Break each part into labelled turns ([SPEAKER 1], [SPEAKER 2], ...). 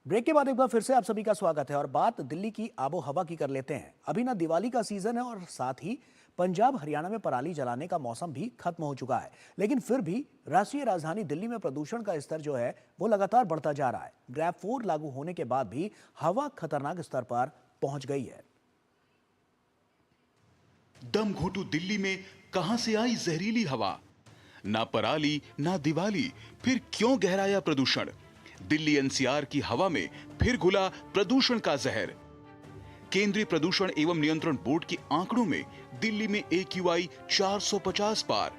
[SPEAKER 1] Break के बाद एक बार फिर से आप सभी का स्वागत है और बात दिल्ली की आबो हवा की कर लेते हैं। अभी ना दिवाली का सीजन है और साथ ही पंजाब हरियाणा में पराली जलाने का मौसम भी खत्म हो चुका है, लेकिन फिर भी राष्ट्रीय राजधानी दिल्ली में प्रदूषण का स्तर जो है वो लगातार बढ़ता जा रहा है। ग्रैब 4 लागू होने के बाद भी हवा खतरनाक स्तर पर पहुंच गई है।
[SPEAKER 2] दम घोंटू दिल्ली में कहां से आई जहरीली हवा? ना पराली ना दिवाली, फिर क्यों गहराया प्रदूषण? दिल्ली एनसीआर की हवा में फिर घुला प्रदूषण का जहर। केंद्रीय प्रदूषण एवं नियंत्रण बोर्ड के आंकड़ों में दिल्ली में AQI 450 पार।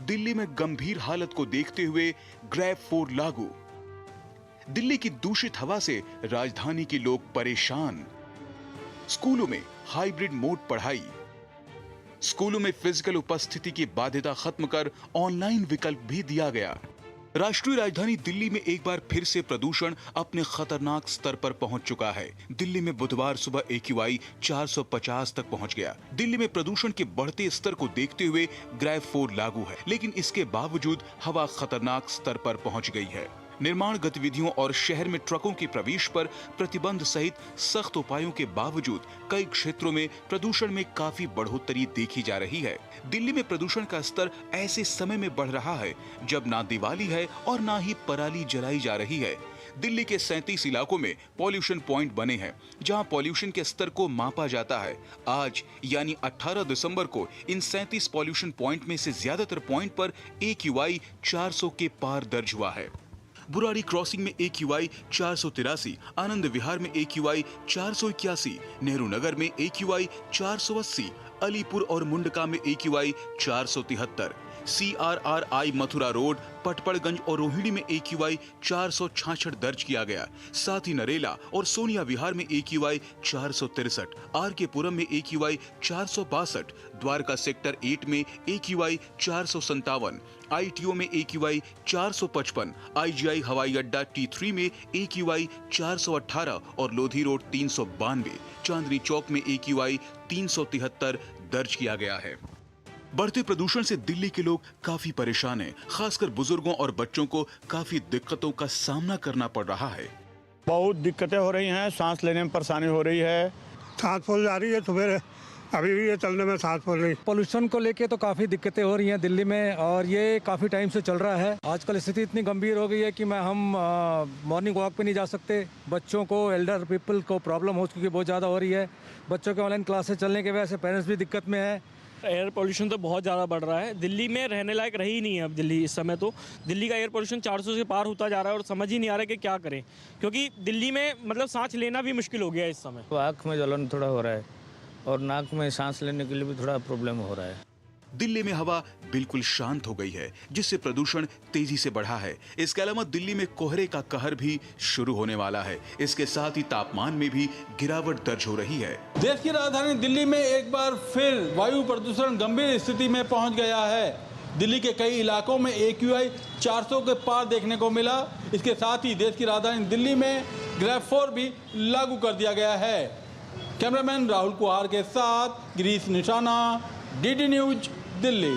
[SPEAKER 2] दिल्ली में गंभीर हालत को देखते हुए ग्रैब 4 लागू। दिल्ली की दूषित हवा से राजधानी के लोग परेशान। स्कूलों में हाइब्रिड मोड पढ़ाई। स्कूलों में फिजिकल उपस्थिति की बाध्यता खत्म कर ऑनलाइन विकल्प भी दिया गया। राष्ट्रीय राजधानी दिल्ली में एक बार फिर से प्रदूषण अपने खतरनाक स्तर पर पहुंच चुका है। दिल्ली में बुधवार सुबह AQI 450 तक पहुंच गया। दिल्ली में प्रदूषण के बढ़ते स्तर को देखते हुए ग्रैब 4 लागू है, लेकिन इसके बावजूद हवा खतरनाक स्तर पर पहुंच गई है। निर्माण गतिविधियों और शहर में ट्रकों के प्रवेश पर प्रतिबंध सहित सख्त उपायों के बावजूद कई क्षेत्रों में प्रदूषण में काफी बढ़ोतरी देखी जा रही है। दिल्ली में प्रदूषण का स्तर ऐसे समय में बढ़ रहा है जब ना दिवाली है और ना ही पराली जलाई जा रही है। दिल्ली के 37 इलाकों में पॉल्यूशन पॉइंट बने हैं, जहां पॉल्यूशन के स्तर को मापा जाता है। आज यानी 18 दिसंबर को इन 37 पॉल्यूशन पॉइंट में से ज्यादातर पॉइंट पर AQI 400 के पार दर्ज हुआ है। बुराड़ी क्रॉसिंग में AQI 483, आनंद विहार में AQI 481, नेहरू नगर में AQI 480, अलीपुर और मुंडका में AQI 473, CRRI Mathura road, Patparganj और रोहिणी में AQI 466 दर्ज किया गया। साथ ही नरेला और सोनिया विहार में AQI 463, RK पुरम में AQI 462, द्वारका सेक्टर 8 में AQI 457, ITO में AQI 455, IGI हवाई अड्डा T3 में AQI 418 और लोधी रोड 392, चांदनी चौक में AQI 373 दर्ज किया गया है। बढ़ते प्रदूषण से दिल्ली के लोग काफी परेशान हैं, खासकर बुजुर्गों और बच्चों को काफी दिक्कतों का सामना करना पड़ रहा है।
[SPEAKER 3] बहुत दिक्कतें हो रही हैं, सांस लेने में परेशानी हो रही है।
[SPEAKER 4] सांस फूल जा रही है, सुबह अभी भी ये चलने में सांस फूल रही।
[SPEAKER 5] पोल्यूशन को लेके तो काफ़ी दिक्कतें हो रही हैं दिल्ली में और ये काफ़ी टाइम से चल रहा है। आजकल स्थिति इतनी गंभीर हो गई है कि हम मॉर्निंग वॉक पे नहीं जा सकते। बच्चों को, एल्डर पीपल को प्रॉब्लम हो चुकी है, बहुत ज़्यादा हो रही है। बच्चों के ऑनलाइन क्लासेस चलने की वजह से पेरेंट्स भी दिक्कत में है।
[SPEAKER 6] एयर पोल्यूशन तो बहुत ज़्यादा बढ़ रहा है। दिल्ली में रहने लायक रही ही नहीं है अब दिल्ली इस समय। तो दिल्ली का एयर पोल्यूशन 400 से पार होता जा रहा है और समझ ही नहीं आ रहा है कि क्या करें, क्योंकि दिल्ली में मतलब सांस लेना भी मुश्किल हो गया है इस समय।
[SPEAKER 7] आँख में जलन थोड़ा हो रहा है और नाक में सांस लेने के लिए भी थोड़ा प्रॉब्लम हो रहा है।
[SPEAKER 2] दिल्ली में हवा बिल्कुल शांत हो गई है, जिससे प्रदूषण तेजी से बढ़ा है। इसके अलावा दिल्ली में कोहरे का कहर भी शुरू होने वाला है। इसके साथ ही तापमान में भी गिरावट दर्ज हो रही है।
[SPEAKER 8] देश की राजधानी दिल्ली में एक बार फिर वायु प्रदूषण गंभीर स्थिति में पहुंच गया है। दिल्ली के कई इलाकों में AQI 400 के पार देखने को मिला। इसके साथ ही देश की राजधानी दिल्ली में ग्रैब 4 भी लागू कर दिया गया है। कैमरामैन राहुल कुहार के साथ गिरीश निशाना, DD न्यूज, दिल्ली।